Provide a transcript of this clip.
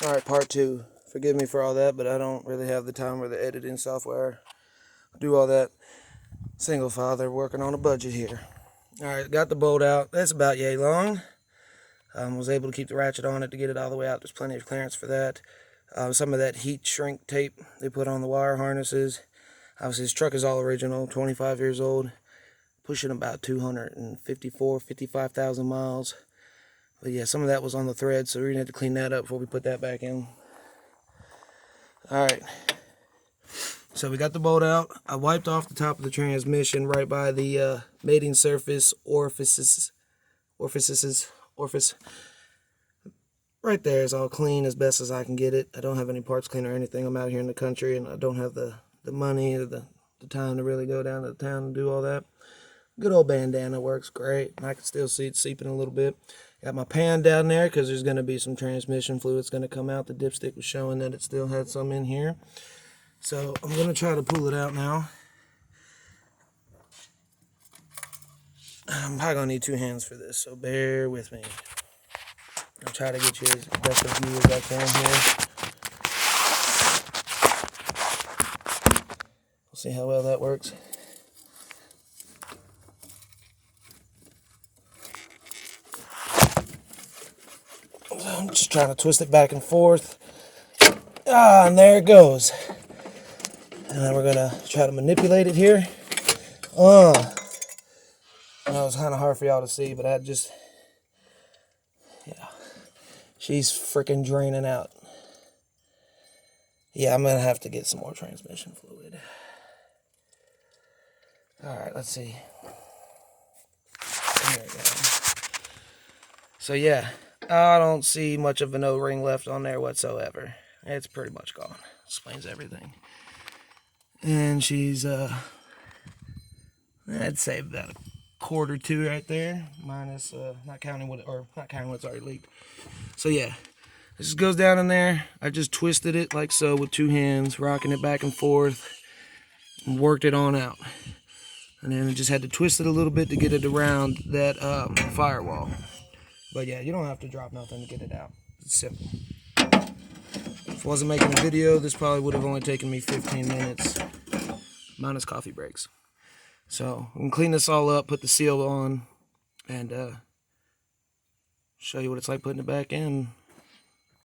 Alright, part two. Forgive me for all that, but I don't really have the time or the editing software to do all that. Single file, they're working on a budget here. Alright, got the bolt out. That's about yay long. Was able to keep the ratchet on it to get it all the way out. There's plenty of clearance for that. Some of that heat shrink tape they put on the wire harnesses. Obviously, this truck is all original, 25 years old. Pushing about 55,000 miles. But yeah, some of that was on the thread, so we're gonna have to clean that up before we put that back in. Alright, so we got the bolt out. I wiped off the top of the transmission right by the mating surface orifice. Right there is all clean as best as I can get it. I don't have any parts cleaner or anything. I'm out here in the country and I don't have the money or the time to really go down to the town and do all that. Good old bandana works great. I can still see it seeping a little bit. Got my pan down there because there's going to be some transmission fluid that's going to come out. The dipstick was showing that it still had some in here. So I'm going to try to pull it out now. I'm probably going to need two hands for this, so bear with me. I'll try to get you as best a view as I can here. We'll see how well that works. I'm just trying to twist it back and forth. And there it goes. And then we're gonna try to manipulate it here. That was kind of hard for y'all to see, but she's freaking draining out. Yeah, I'm gonna have to get some more transmission fluid. Alright, let's see. There we go. So yeah, I don't see much of an O-ring left on there whatsoever. It's pretty much gone. Explains everything. And she's, I'd say about a quart or two right there, minus, not counting what's already leaked. So yeah, this just goes down in there. I just twisted it like so with two hands, rocking it back and forth, and worked it on out. And then I just had to twist it a little bit to get it around that firewall. But yeah, you don't have to drop nothing to get it out. It's simple. If I wasn't making a video, this probably would have only taken me 15 minutes, minus coffee breaks. So I'm gonna clean this all up, put the seal on, and show you what it's like putting it back in.